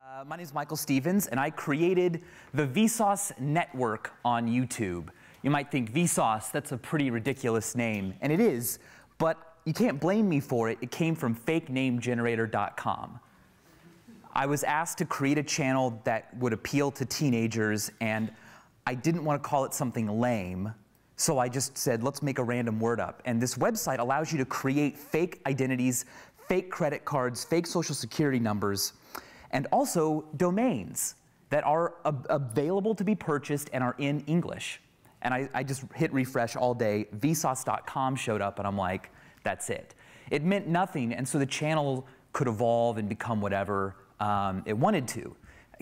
My name is Michael Stevens, and I created the VSauce network on YouTube. You might think, VSauce, that's a pretty ridiculous name, and it is, but you can't blame me for it. It came from fakenamegenerator.com. I was asked to create a channel that would appeal to teenagers, and I didn't want to call it something lame, so I just said, let's make a random word up. And this website allows you to create fake identities, fake credit cards, fake social security numbers, and also domains that are available to be purchased and are in English. And I just hit refresh all day. VSauce.com showed up, and I'm like, that's it. It meant nothing, and so the channel could evolve and become whatever it wanted to.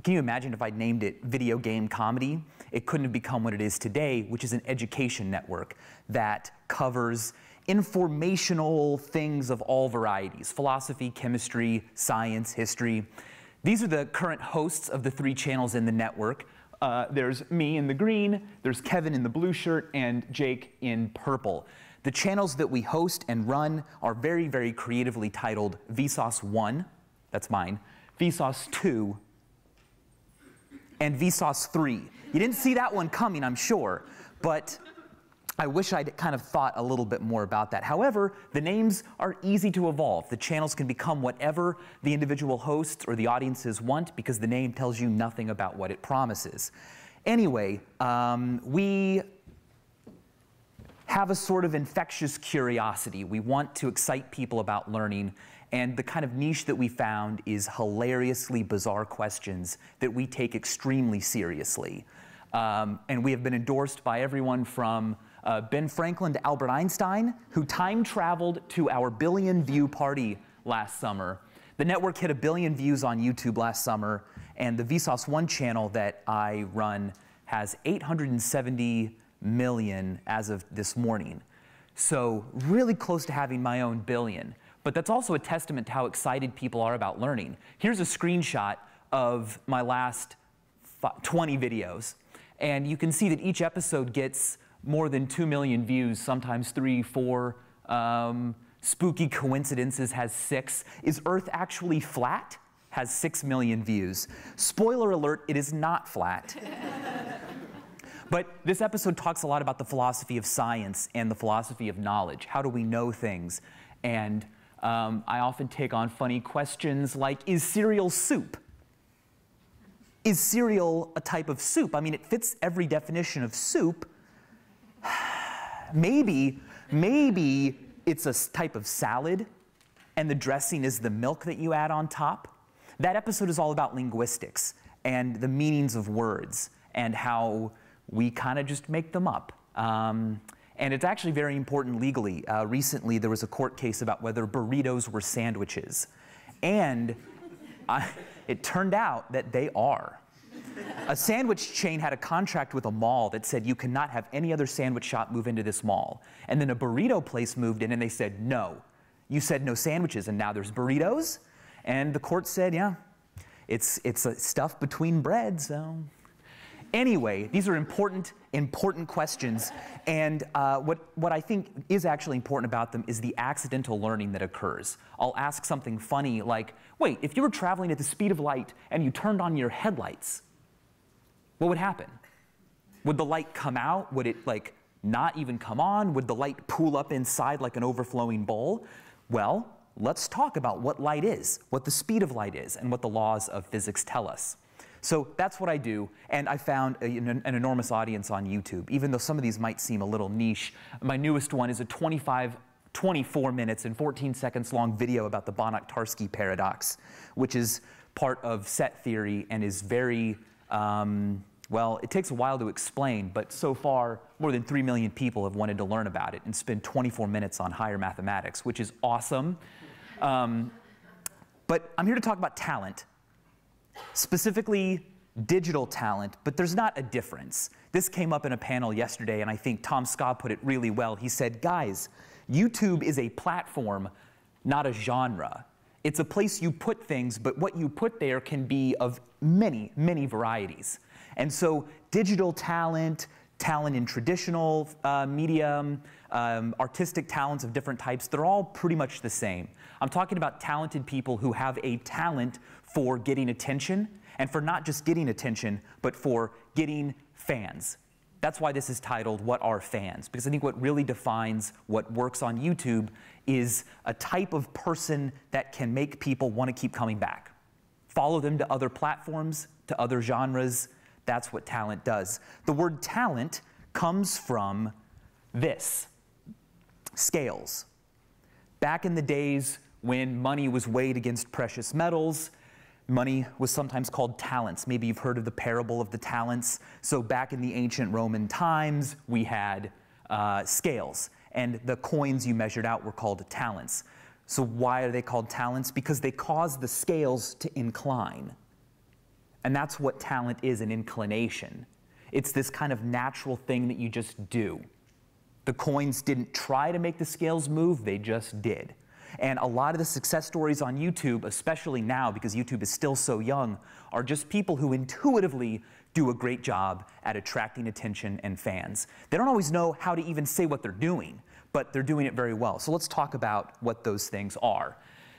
Can you imagine if I'd named it Video Game Comedy? It couldn't have become what it is today, which is an education network that covers informational things of all varieties: philosophy, chemistry, science, history. These are the current hosts of the 3 channels in the network. There's me in the green, there's Kevin in the blue shirt, and Jake in purple. The channels that we host and run are very, very creatively titled VSauce 1, that's mine, VSauce 2, and VSauce 3. You didn't see that one coming, I'm sure, but I wish I'd kind of thought a little bit more about that. However, the names are easy to evolve. The channels can become whatever the individual hosts or the audiences want, because the name tells you nothing about what it promises. Anyway, we have a sort of infectious curiosity. We want to excite people about learning, and the kind of niche that we found is hilariously bizarre questions that we take extremely seriously. And we have been endorsed by everyone from Ben Franklin to Albert Einstein, who time traveled to our billion-view party last summer. The network hit 1 billion views on YouTube last summer, and the VSauce 1 channel that I run has 870 million as of this morning. So really close to having my own billion. But that's also a testament to how excited people are about learning. Here's a screenshot of my last 20 videos. And you can see that each episode gets more than 2 million views, sometimes 3, 4. Spooky Coincidences has 6. Is Earth Actually Flat? Has 6 million views. Spoiler alert, it is not flat. But this episode talks a lot about the philosophy of science and the philosophy of knowledge. How do we know things? And I often take on funny questions like, is cereal soup? Is cereal a type of soup? I mean, it fits every definition of soup. Maybe it's a type of salad, and the dressing is the milk that you add on top. That episode is all about linguistics and the meanings of words and how we kind of just make them up. And it's actually very important legally. Recently, there was a court case about whether burritos were sandwiches. And it turned out that they are. A sandwich chain had a contract with a mall that said you cannot have any other sandwich shop move into this mall. And then a burrito place moved in and they said, no. You said no sandwiches and now there's burritos? And the court said, yeah, it's stuff between bread, so. Anyway, these are important questions. And what I think is actually important about them is the accidental learning that occurs. I'll ask something funny like, wait, if you were traveling at the speed of light and you turned on your headlights, what would happen? Would the light come out? Would it like not even come on? Would the light pool up inside like an overflowing bowl? Well, let's talk about what light is, what the speed of light is, and what the laws of physics tell us. So that's what I do, and I found an enormous audience on YouTube, even though some of these might seem a little niche. My newest one is a 24 minutes and 14 seconds long video about the Banach-Tarski paradox, which is part of set theory and is very, well, it takes a while to explain, but so far, more than 3 million people have wanted to learn about it and spend 24 minutes on higher mathematics, which is awesome. But I'm here to talk about talent. Specifically digital talent, but there's not a difference. This came up in a panel yesterday, and I think Tom Scott put it really well. He said, guys, YouTube is a platform, not a genre. It's a place you put things, but what you put there can be of many, many varieties. And so digital talent, talent in traditional media, artistic talents of different types, they're all pretty much the same. I'm talking about talented people who have a talent for getting attention, and for not just getting attention, but for getting fans. That's why this is titled, What Are Fans? Because I think what really defines what works on YouTube is a type of person that can make people want to keep coming back. Follow them to other platforms, to other genres. That's what talent does. The word talent comes from this, scales. Back in the days when money was weighed against precious metals, money was sometimes called talents. Maybe you've heard of the parable of the talents. So back in the ancient Roman times, we had scales, and the coins you measured out were called talents. So why are they called talents? Because they cause the scales to incline. And that's what talent is, an inclination. It's this kind of natural thing that you just do. The coins didn't try to make the scales move, they just did. And a lot of the success stories on YouTube, especially now because YouTube is still so young, are just people who intuitively do a great job at attracting attention and fans. They don't always know how to even say what they're doing, but they're doing it very well. So let's talk about what those things are.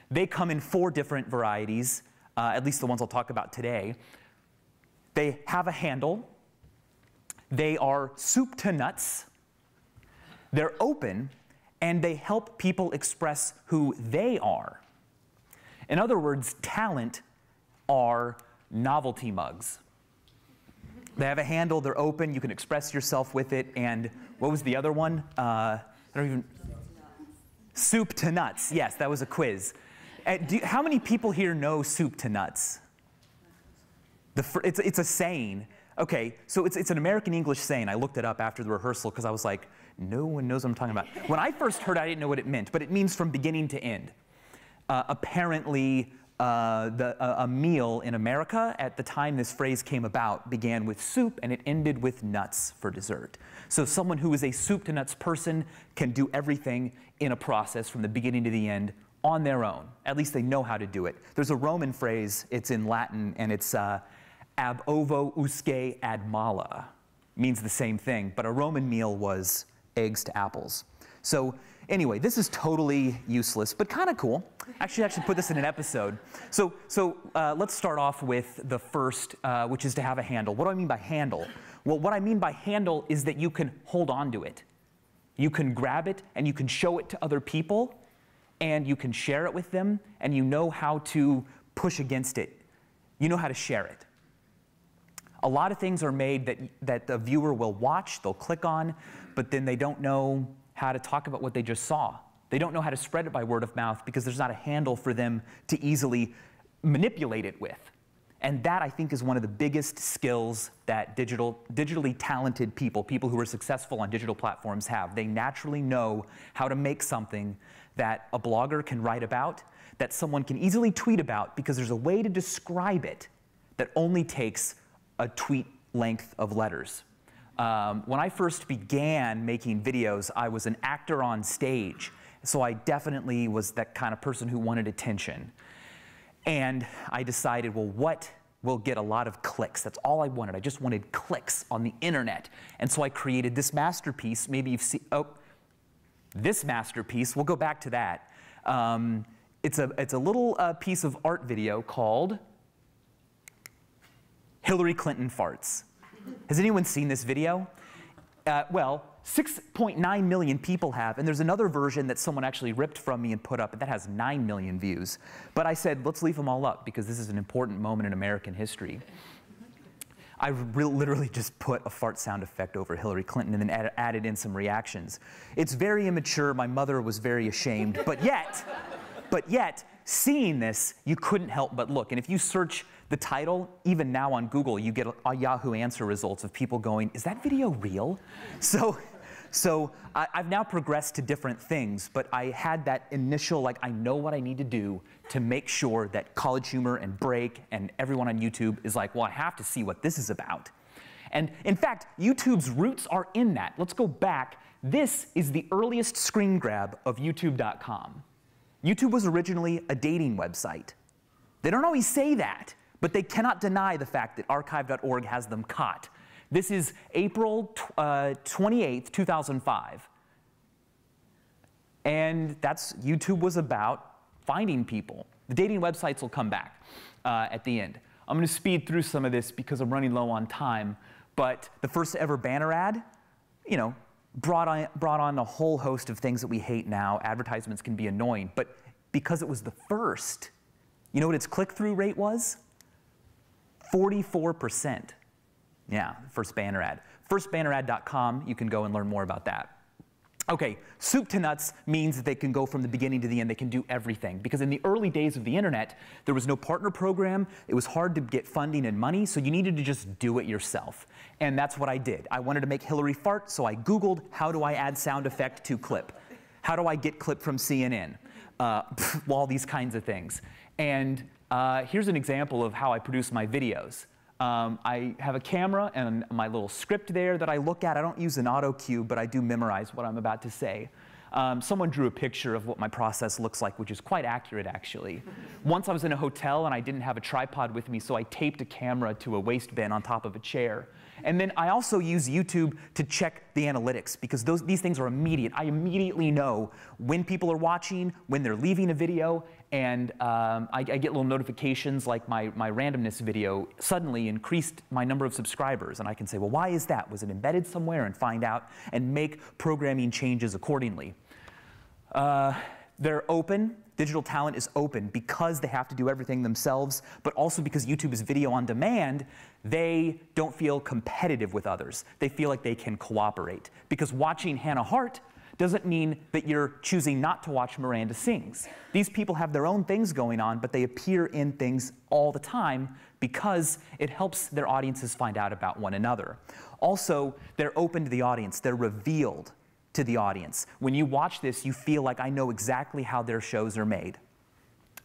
They come in 4 different varieties, at least the ones I'll talk about today. They have a handle. They are soup to nuts. They're open, and they help people express who they are. In other words, talent are novelty mugs. They have a handle, they're open, you can express yourself with it, and what was the other one? Soup to nuts. Yes, that was a quiz. How many people here know soup to nuts? It's a saying. Okay, so it's an American English saying. I looked it up after the rehearsal because I was like, no one knows what I'm talking about. When I first heard it, I didn't know what it meant, but it means from beginning to end. Apparently, a meal in America at the time this phrase came about began with soup and it ended with nuts for dessert. So someone who is a soup to nuts person can do everything in a process from the beginning to the end on their own. At least they know how to do it. There's a Roman phrase, it's in Latin, and it's ab ovo usque ad mala. Means the same thing, but a Roman meal was eggs to apples. So anyway, this is totally useless, but kind of cool. Actually, I should put this in an episode. So let's start off with the first, which is to have a handle. What do I mean by handle? Well, what I mean by handle is that you can hold on to it. You can grab it and you can show it to other people and you can share it with them and you know how to push against it. You know how to share it. A lot of things are made that the viewer will watch, they'll click on, but then they don't know how to talk about what they just saw. They don't know how to spread it by word of mouth because there's not a handle for them to easily manipulate it with. And that, I think, is one of the biggest skills that digitally talented people who are successful on digital platforms have. They naturally know how to make something that a blogger can write about, that someone can easily tweet about, because there's a way to describe it that only takes a tweet length of letters. When I first began making videos, I was an actor on stage, so I definitely was that kind of person who wanted attention. And I decided, well, what will get a lot of clicks? That's all I wanted. I just wanted clicks on the internet. And so I created this masterpiece. Maybe you've seen, this masterpiece, we'll go back to that. It's a little piece of art video called Hillary Clinton Farts. Has anyone seen this video? Well, 6.9 million people have, and there's another version that someone actually ripped from me and put up, and that has 9 million views. But I said, let's leave them all up, because this is an important moment in American history. I literally just put a fart sound effect over Hillary Clinton and then added in some reactions. It's very immature. My mother was very ashamed, but yet, seeing this, you couldn't help but look. And if you search the title, even now on Google, you get Yahoo answer results of people going, is that video real? So I've now progressed to different things, but I had that initial, like, I know what I need to do to make sure that College Humor and Break and everyone on YouTube is like, well, I have to see what this is about. And in fact, YouTube's roots are in that. Let's go back. This is the earliest screen grab of YouTube.com. YouTube was originally a dating website. They don't always say that, but they cannot deny the fact that archive.org has them caught. This is April 28th, 2005. And YouTube was about finding people. The dating websites will come back at the end. I'm going to speed through some of this because I'm running low on time. But the first ever banner ad, you know, brought on a whole host of things that we hate now. Advertisements can be annoying. But because it was the first, you know what its click-through rate was? 44%. Yeah, first banner ad. Firstbannerad.com, you can go and learn more about that. Okay, soup to nuts means that they can go from the beginning to the end. They can do everything. Because in the early days of the internet, there was no partner program. It was hard to get funding and money, so you needed to just do it yourself. And that's what I did. I wanted to make Hillary fart, so I Googled, how do I add sound effect to clip? How do I get clip from CNN? All these kinds of things. And here's an example of how I produce my videos. I have a camera and my little script there that I look at. I don't use an auto cue, but I do memorize what I'm about to say. Someone drew a picture of what my process looks like, which is quite accurate, actually. Once I was in a hotel and I didn't have a tripod with me, so I taped a camera to a waste bin on top of a chair. And then I also use YouTube to check the analytics, because these things are immediate. I immediately know when people are watching, when they're leaving a video, and I get little notifications like my randomness video suddenly increased my number of subscribers. And I can say, well, why is that? Was it embedded somewhere? And find out and make programming changes accordingly. They're open. Digital talent is open because they have to do everything themselves, but also because YouTube is video on demand, they don't feel competitive with others. They feel like they can cooperate. Because watching Hannah Hart doesn't mean that you're choosing not to watch Miranda Sings. These people have their own things going on, but they appear in things all the time because it helps their audiences find out about one another. Also, they're open to the audience. They're revealed to the audience. When you watch this, you feel like I know exactly how their shows are made.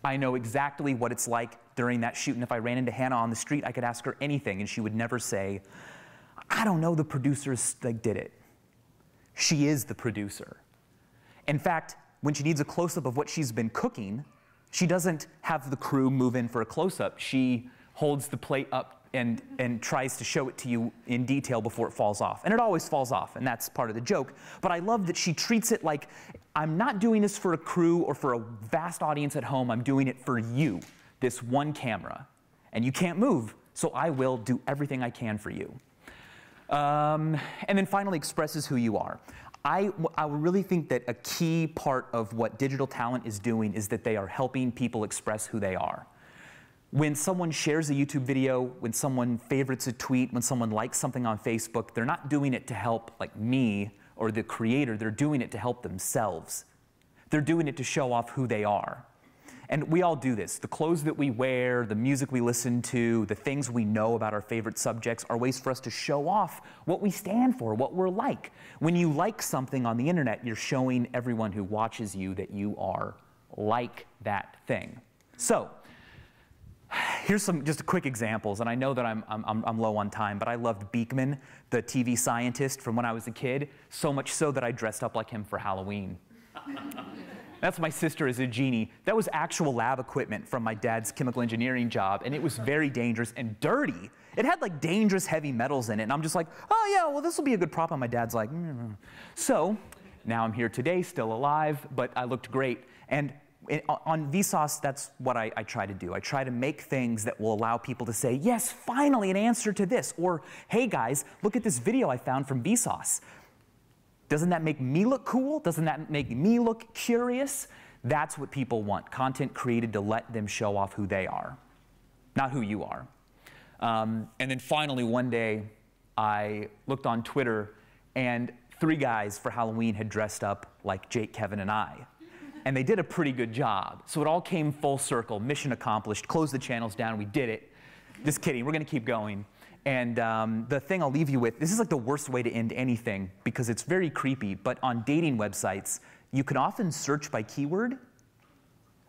I know exactly what it's like during that shoot, and if I ran into Hannah on the street, I could ask her anything, and she would never say, I don't know, the producers did it. She is the producer. In fact, when she needs a close-up of what she's been cooking, she doesn't have the crew move in for a close-up. She holds the plate up and tries to show it to you in detail before it falls off. And it always falls off, and that's part of the joke. But I love that she treats it like, I'm not doing this for a crew or for a vast audience at home. I'm doing it for you, this one camera. And you can't move, so I will do everything I can for you. And then finally, expresses who you are. I really think that a key part of what digital talent is doing is that they are helping people express who they are. When someone shares a YouTube video, when someone favorites a tweet, when someone likes something on Facebook, they're not doing it to help like me or the creator, they're doing it to help themselves. They're doing it to show off who they are. And we all do this. The clothes that we wear, the music we listen to, the things we know about our favorite subjects are ways for us to show off what we stand for, what we're like. When you like something on the internet, you're showing everyone who watches you that you are like that thing. So, here's some just quick examples, and I know that I'm low on time, but I loved Beekman, the TV scientist from when I was a kid, so much so that I dressed up like him for Halloween. That's my sister as a genie. That was actual lab equipment from my dad's chemical engineering job, and it was very dangerous and dirty. It had like dangerous heavy metals in it, and I'm just like, oh yeah, well this will be a good prop, and my dad's like, So, now I'm here today, still alive, but I looked great. And on VSauce, that's what I try to do. I try to make things that will allow people to say, yes, finally an answer to this. Or, hey guys, look at this video I found from VSauce. Doesn't that make me look cool? Doesn't that make me look curious? That's what people want. Content created to let them show off who they are, not who you are. And then finally, one day, I looked on Twitter, and 3 guys for Halloween had dressed up like Jake, Kevin, and I. And they did a pretty good job. So it all came full circle, mission accomplished, closed the channels down, we did it. Just kidding, we're gonna keep going. And the thing I'll leave you with, this is like the worst way to end anything because it's very creepy, but on dating websites, you can often search by keyword.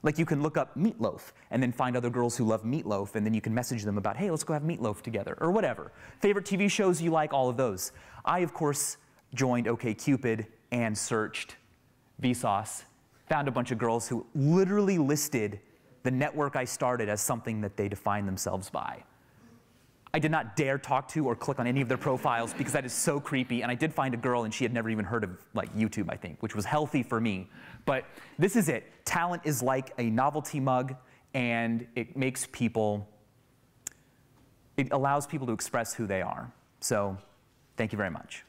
Like you can look up meatloaf and then find other girls who love meatloaf, and then you can message them about, hey, let's go have meatloaf together, or whatever. Favorite TV shows you like, all of those. I, of course, joined OkCupid and searched VSauce. Found a bunch of girls who literally listed the network I started as something that they define themselves by. I did not dare talk to or click on any of their profiles because that is so creepy. And I did find a girl and she had never even heard of like YouTube, I think, which was healthy for me. But this is it. Talent is like a novelty mug, and it makes people, it allows people to express who they are. So thank you very much.